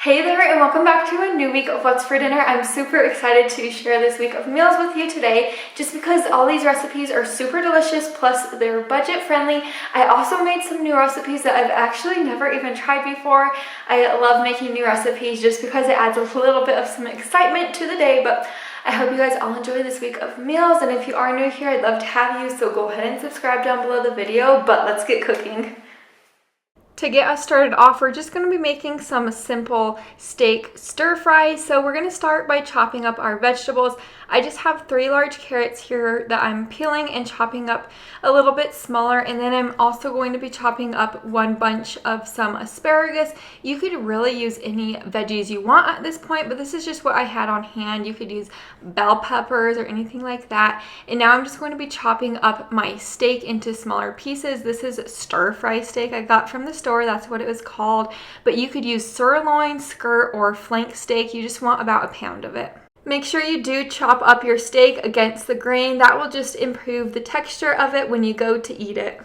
Hey there, and welcome back to a new week of What's for Dinner. I'm super excited to share this week of meals with you today just because all these recipes are super delicious, plus they're budget friendly. I also made some new recipes that I've actually never even tried before. I love making new recipes just because it adds a little bit of some excitement to the day, but I hope you guys all enjoy this week of meals, and if you are new here, I'd love to have you, so go ahead and subscribe down below the video, but let's get cooking. To get us started off, we're just going to be making some simple steak stir fry. So we're going to start by chopping up our vegetables. I just have 3 large carrots here that I'm peeling and chopping up a little bit smaller. And then I'm also going to be chopping up 1 bunch of some asparagus. You could really use any veggies you want at this point, but this is just what I had on hand. You could use bell peppers or anything like that. And now I'm just going to be chopping up my steak into smaller pieces. This is stir fry steak I got from the store. That's what it was called, but you could use sirloin, skirt, or flank steak. You just want about 1 pound of it. Make sure you do chop up your steak against the grain. That will just improve the texture of it when you go to eat it.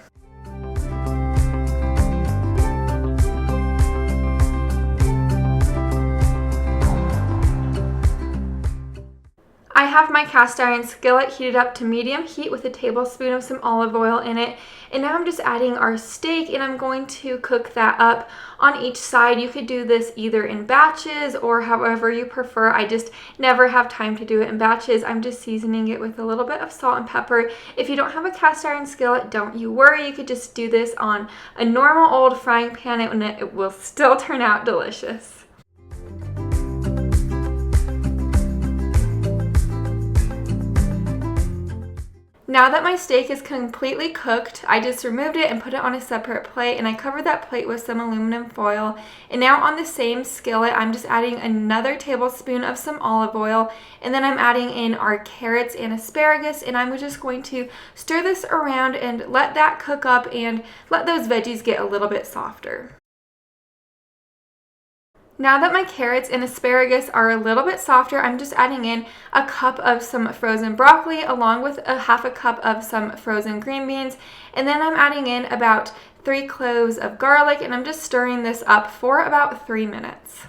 I have my cast iron skillet heated up to medium heat with a tablespoon of some olive oil in it. And now I'm just adding our steak, and I'm going to cook that up on each side. You could do this either in batches or however you prefer. I just never have time to do it in batches. I'm just seasoning it with a little bit of salt and pepper. If you don't have a cast iron skillet, don't you worry. You could just do this on a normal old frying pan and it will still turn out delicious. Now that my steak is completely cooked, I just removed it and put it on a separate plate, and I covered that plate with some aluminum foil. And now on the same skillet, I'm just adding another tablespoon of some olive oil, and then I'm adding in our carrots and asparagus, and I'm just going to stir this around and let that cook up and let those veggies get a little bit softer. Now that my carrots and asparagus are a little bit softer, I'm just adding in a cup of some frozen broccoli along with a half a cup of some frozen green beans. And then I'm adding in about 3 cloves of garlic, and I'm just stirring this up for about 3 minutes.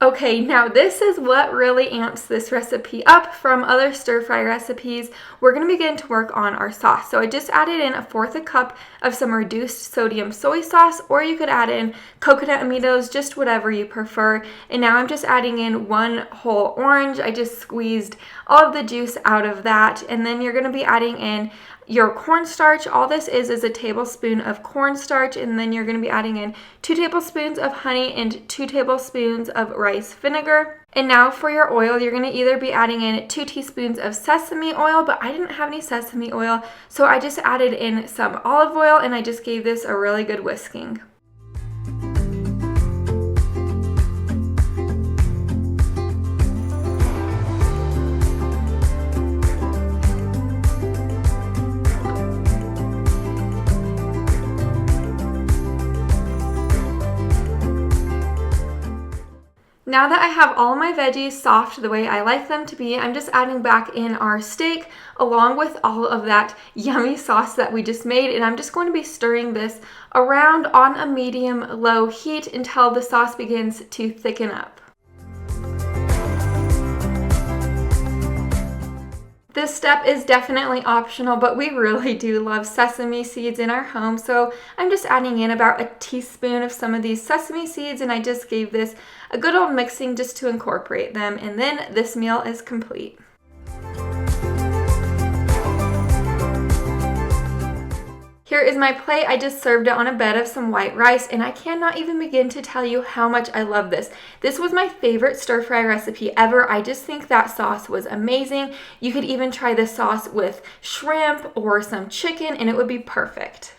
Okay, now this is what really amps this recipe up from other stir fry recipes. We're going to begin to work on our sauce. So I just added in 1/4 cup of some reduced sodium soy sauce, or you could add in coconut aminos, just whatever you prefer. And now I'm just adding in 1 whole orange. I just squeezed all of the juice out of that. And then you're going to be adding in your cornstarch. All this is a tablespoon of cornstarch, and then you're going to be adding in 2 tablespoons of honey and 2 tablespoons of rice vinegar. And now for your oil, you're going to either be adding in 2 teaspoons of sesame oil, but I didn't have any sesame oil, so I just added in some olive oil, and I just gave this a really good whisking. Now that I have all my veggies soft the way I like them to be, I'm just adding back in our steak along with all of that yummy sauce that we just made, and I'm just going to be stirring this around on a medium-low heat until the sauce begins to thicken up. This step is definitely optional, but we really do love sesame seeds in our home, so I'm just adding in about 1 teaspoon of some of these sesame seeds, and I just gave this a good old mixing just to incorporate them, and then this meal is complete. Here is my plate. I just served it on a bed of some white rice, and I cannot even begin to tell you how much I love this. This was my favorite stir fry recipe ever. I just think that sauce was amazing. You could even try this sauce with shrimp or some chicken, and it would be perfect.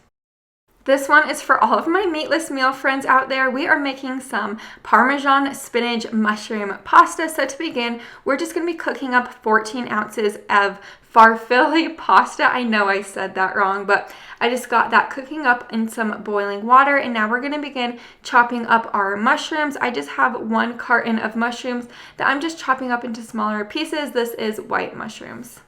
This one is for all of my meatless meal friends out there. We are making some Parmesan spinach mushroom pasta. So to begin, we're just going to be cooking up 14 ounces of farfalle pasta. I know I said that wrong, but I just got that cooking up in some boiling water. And now we're going to begin chopping up our mushrooms. I just have 1 carton of mushrooms that I'm just chopping up into smaller pieces. This is white mushrooms.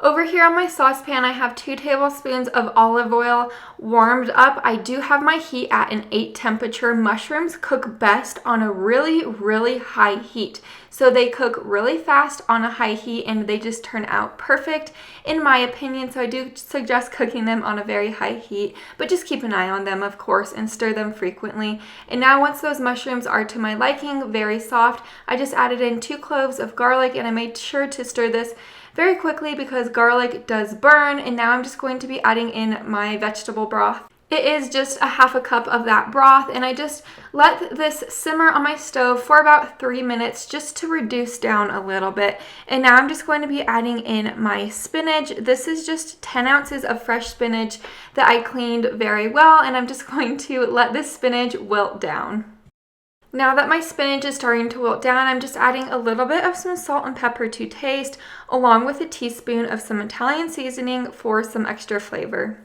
Over here on my saucepan, I have 2 tablespoons of olive oil warmed up. I do have my heat at an 8 temperature. Mushrooms cook best on a really, really high heat. So they cook really fast on a high heat and they just turn out perfect in my opinion. So I do suggest cooking them on a very high heat, but just keep an eye on them, of course, and stir them frequently. And now once those mushrooms are to my liking, very soft, I just added in 2 cloves of garlic and I made sure to stir this very quickly because garlic does burn. And now I'm just going to be adding in my vegetable broth. It is just a half a cup of that broth, and I just let this simmer on my stove for about 3 minutes just to reduce down a little bit. And now I'm just going to be adding in my spinach. This is just 10 ounces of fresh spinach that I cleaned very well, and I'm just going to let this spinach wilt down. Now that my spinach is starting to wilt down, I'm just adding a little bit of some salt and pepper to taste, along with a teaspoon of some Italian seasoning for some extra flavor.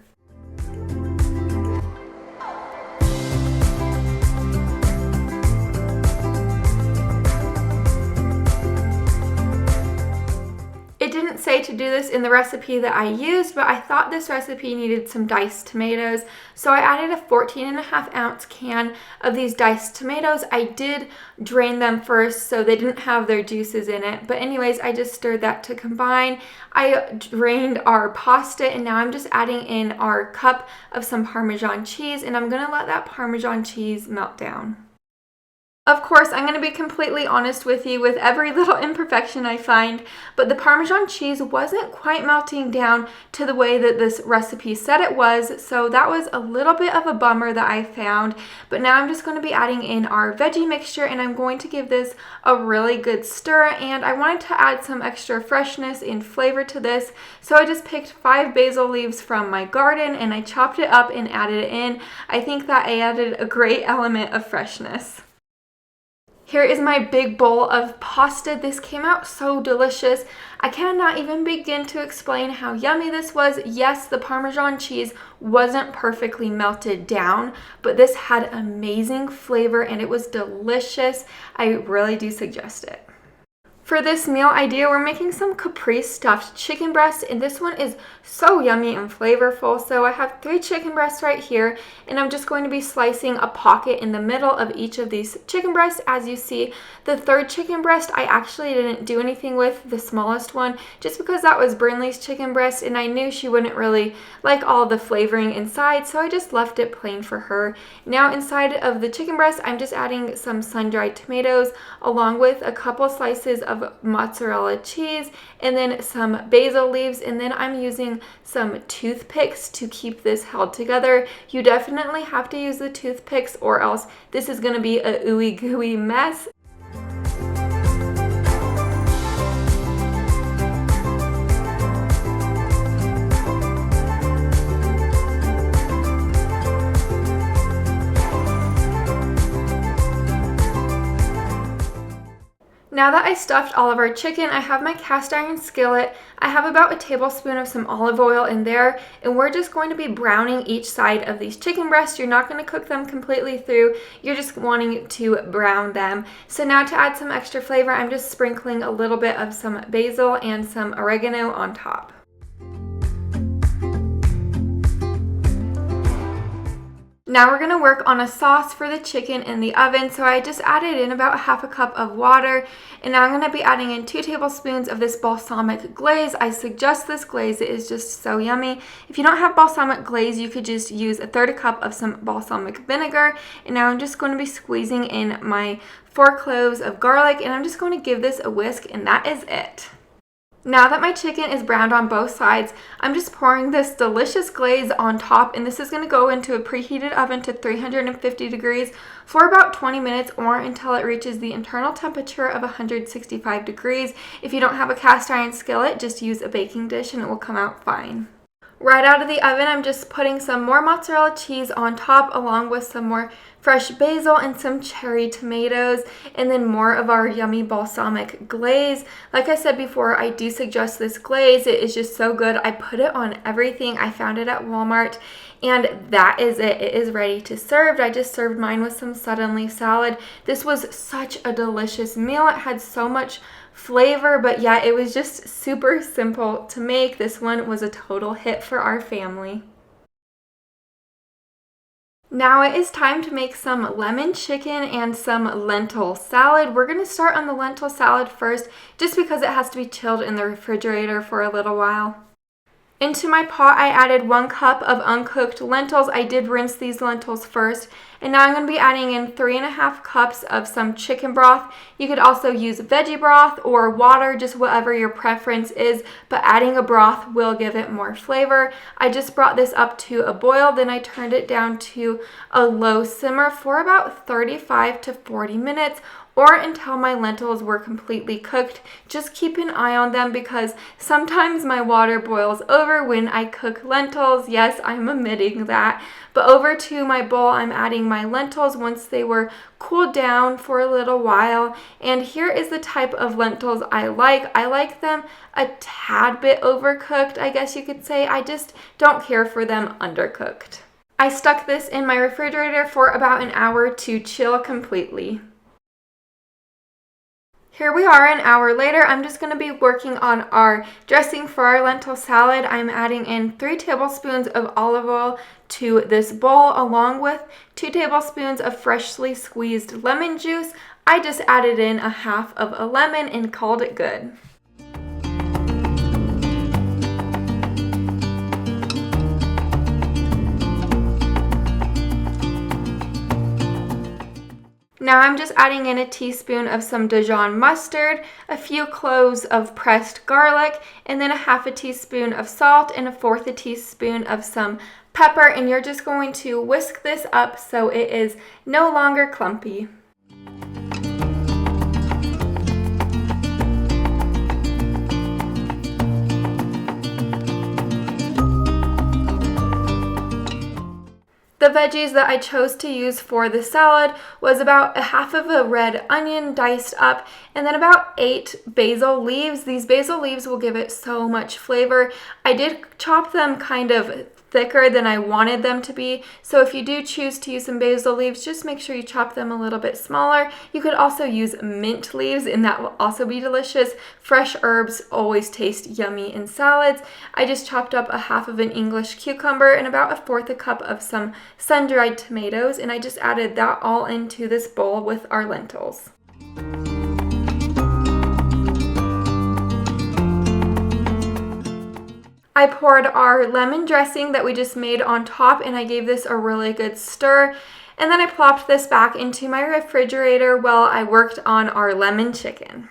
It didn't say to do this in the recipe that I used, but I thought this recipe needed some diced tomatoes. So I added a 14.5 ounce can of these diced tomatoes. I did drain them first so they didn't have their juices in it. But anyways, I just stirred that to combine. I drained our pasta and now I'm just adding in our cup of some Parmesan cheese, and I'm gonna let that Parmesan cheese melt down. Of course, I'm going to be completely honest with you with every little imperfection I find, but the Parmesan cheese wasn't quite melting down to the way that this recipe said it was, so that was a little bit of a bummer that I found. But now I'm just going to be adding in our veggie mixture, and I'm going to give this a really good stir, and I wanted to add some extra freshness and flavor to this, so I just picked 5 basil leaves from my garden and I chopped it up and added it in. I think that added a great element of freshness. Here is my big bowl of pasta. This came out so delicious. I cannot even begin to explain how yummy this was. Yes, the Parmesan cheese wasn't perfectly melted down, but this had amazing flavor and it was delicious. I really do suggest it. For this meal idea, we're making some Caprese stuffed chicken breast, and this one is so yummy and flavorful. So I have 3 chicken breasts right here, and I'm just going to be slicing a pocket in the middle of each of these chicken breasts. As you see, the 3rd chicken breast I actually didn't do anything with, the smallest one, just because that was Brinley's chicken breast, and I knew she wouldn't really like all the flavoring inside, so I just left it plain for her. Now inside of the chicken breast, I'm just adding some sun-dried tomatoes, along with a couple slices of mozzarella cheese and then some basil leaves, and then I'm using some toothpicks to keep this held together. You definitely have to use the toothpicks or else this is going to be a ooey gooey mess. Now that I stuffed all of our chicken, I have my cast iron skillet. I have about a tablespoon of some olive oil in there, and we're just going to be browning each side of these chicken breasts. You're not going to cook them completely through. You're just wanting to brown them. So now to add some extra flavor, I'm just sprinkling a little bit of some basil and some oregano on top. Now we're going to work on a sauce for the chicken in the oven. So I just added in about half a cup of water, and now I'm going to be adding in 2 tablespoons of this balsamic glaze. I suggest this glaze. It is just so yummy. If you don't have balsamic glaze, you could just use 1/3 cup of some balsamic vinegar. And now I'm just going to be squeezing in my 4 cloves of garlic, and I'm just going to give this a whisk, and that is it. Now that my chicken is browned on both sides, I'm just pouring this delicious glaze on top, and this is going to go into a preheated oven to 350 degrees for about 20 minutes or until it reaches the internal temperature of 165 degrees. If you don't have a cast iron skillet, just use a baking dish and it will come out fine. Right out of the oven, I'm just putting some more mozzarella cheese on top, along with some more fresh basil and some cherry tomatoes, and then more of our yummy balsamic glaze. Like I said before, I do suggest this glaze. It is just so good. I put it on everything. I found it at Walmart, and that is it. It is ready to serve. I just served mine with some sudden leaf salad. This was such a delicious meal. It had so much flavor, but yeah, it was just super simple to make. This one was a total hit for our family. Now it is time to make some lemon chicken and some lentil salad. We're going to start on the lentil salad first, just because it has to be chilled in the refrigerator for a little while. Into my pot, I added 1 cup of uncooked lentils. I did rinse these lentils first. And now I'm going to be adding in 3.5 cups of some chicken broth. You could also use veggie broth or water, just whatever your preference is, but adding a broth will give it more flavor. I just brought this up to a boil, then I turned it down to a low simmer for about 35 to 40 minutes, or until my lentils were completely cooked. Just keep an eye on them because sometimes my water boils over when I cook lentils. Yes, I'm admitting that. But over to my bowl, I'm adding my lentils once they were cooled down for a little while. And here is the type of lentils I like. I like them a tad bit overcooked, I guess you could say. I just don't care for them undercooked. I stuck this in my refrigerator for about an hour to chill completely. Here we are an hour later. I'm just going to be working on our dressing for our lentil salad. I'm adding in 3 tablespoons of olive oil to this bowl, along with 2 tablespoons of freshly squeezed lemon juice. I just added in a half of a lemon and called it good. Now I'm just adding in a teaspoon of some Dijon mustard, a few cloves of pressed garlic, and then a half a teaspoon of salt and a fourth a teaspoon of some pepper, and you're just going to whisk this up so it is no longer clumpy. The veggies that I chose to use for the salad was about a half of a red onion diced up, and then about 8 basil leaves. These basil leaves will give it so much flavor. I did chop them kind of thicker than I wanted them to be, so if you do choose to use some basil leaves, just make sure you chop them a little bit smaller. You could also use mint leaves, and that will also be delicious. Fresh herbs always taste yummy in salads. I just chopped up a half of an English cucumber and about a fourth a cup of some sun-dried tomatoes, and I just added that all into this bowl with our lentils. I poured our lemon dressing that we just made on top, and I gave this a really good stir. And then I plopped this back into my refrigerator while I worked on our lemon chicken.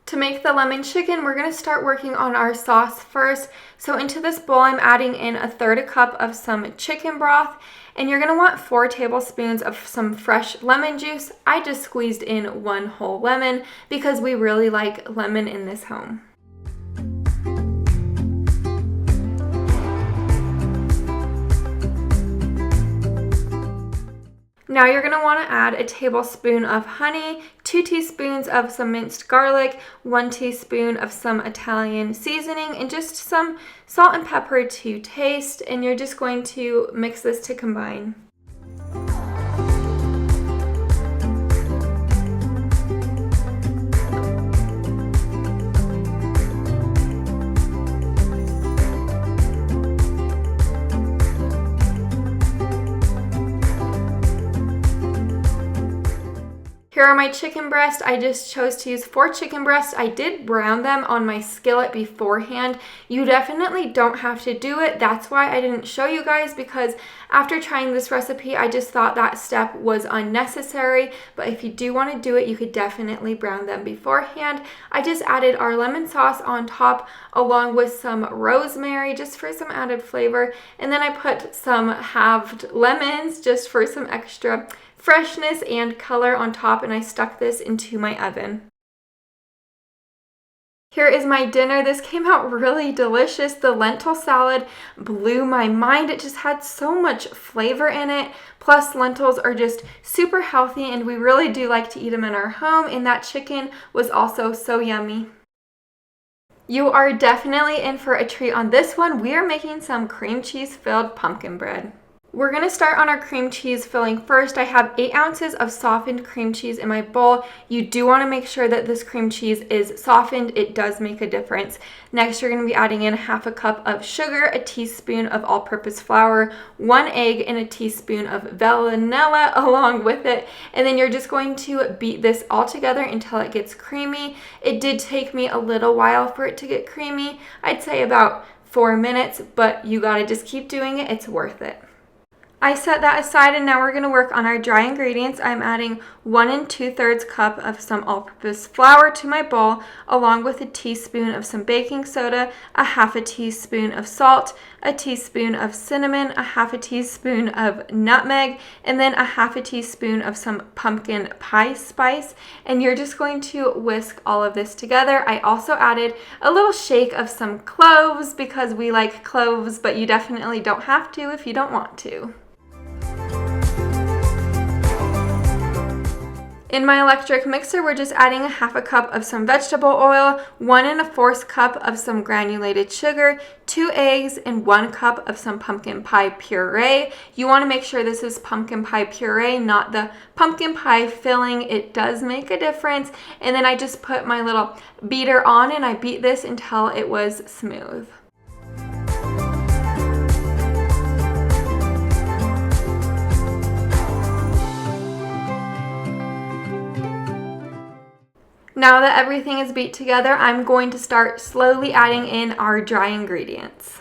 To make the lemon chicken, we're going to start working on our sauce first. So into this bowl, I'm adding in a third a cup of some chicken broth, and you're going to want 4 tablespoons of some fresh lemon juice. I just squeezed in 1 whole lemon because we really like lemon in this home. Now you're going to want to add a tablespoon of honey, 2 teaspoons of some minced garlic, 1 teaspoon of some Italian seasoning, and just some salt and pepper to taste, and you're just going to mix this to combine. Here are my chicken breasts. I just chose to use 4 chicken breasts. I did brown them on my skillet beforehand. You definitely don't have to do it. That's why I didn't show you guys, because after trying this recipe, I just thought that step was unnecessary. But if you do want to do it, you could definitely brown them beforehand. I just added our lemon sauce on top along with some rosemary just for some added flavor. And then I put some halved lemons just for some extra freshness and color on top, and I stuck this into my oven. Here is my dinner. This came out really delicious. The lentil salad blew my mind. It just had so much flavor in it. Plus, lentils are just super healthy, and we really do like to eat them in our home, and that chicken was also so yummy. You are definitely in for a treat on this one. We are making some cream cheese filled pumpkin bread. We're going to start on our cream cheese filling first. I have 8 ounces of softened cream cheese in my bowl. You do want to make sure that this cream cheese is softened. It does make a difference. Next, you're going to be adding in half a cup of sugar, a teaspoon of all-purpose flour, 1 egg, and a teaspoon of vanilla along with it. And then you're just going to beat this all together until it gets creamy. It did take me a little while for it to get creamy. I'd say about 4 minutes, but you got to just keep doing it. It's worth it. I set that aside, and now we're going to work on our dry ingredients. I'm adding 1 2/3 cup of some all-purpose flour to my bowl, along with a teaspoon of some baking soda, a half a teaspoon of salt, a teaspoon of cinnamon, a half a teaspoon of nutmeg, and then a half a teaspoon of some pumpkin pie spice. And you're just going to whisk all of this together. I also added a little shake of some cloves because we like cloves, but you definitely don't have to if you don't want to. In my electric mixer, we're just adding a half a cup of some vegetable oil, 1 1/4 cup of some granulated sugar, 2 eggs, and 1 cup of some pumpkin pie puree. You want to make sure this is pumpkin pie puree, not the pumpkin pie filling. It does make a difference. And then I just put my little beater on and I beat this until it was smooth. Now that everything is beat together, I'm going to start slowly adding in our dry ingredients.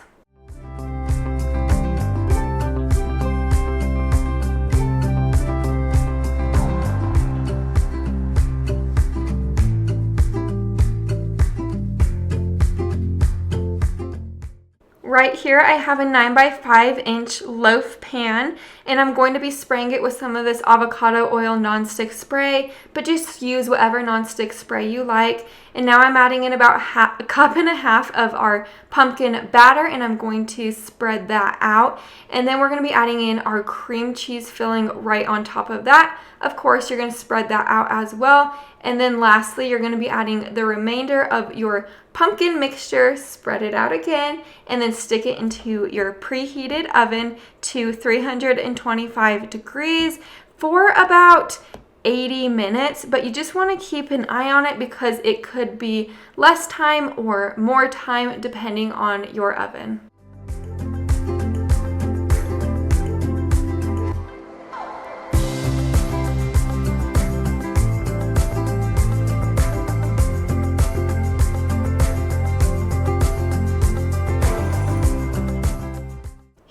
Right here I have a 9 by 5 inch loaf pan, and I'm going to be spraying it with some of this avocado oil nonstick spray, but just use whatever nonstick spray you like. And now I'm adding in about a cup and a half of our pumpkin batter, and I'm going to spread that out. And then we're going to be adding in our cream cheese filling right on top of that. Of course, you're going to spread that out as well. And then lastly, you're going to be adding the remainder of your pumpkin mixture, spread it out again, and then stick it into your preheated oven to 325 degrees for about 80 minutes, but you just want to keep an eye on it because it could be less time or more time depending on your oven.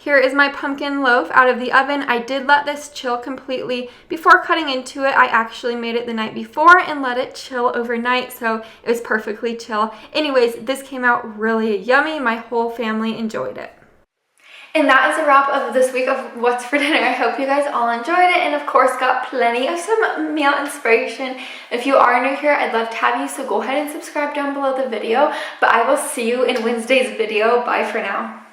Here is my pumpkin loaf out of the oven. I did let this chill completely before cutting into it. I actually made it the night before and let it chill overnight, so it was perfectly chill. Anyways, this came out really yummy. My whole family enjoyed it. And that is a wrap of this week of What's for Dinner. I hope you guys all enjoyed it and of course got plenty of some meal inspiration. If you are new here, I'd love to have you, so go ahead and subscribe down below the video. But I will see you in Wednesday's video. Bye for now.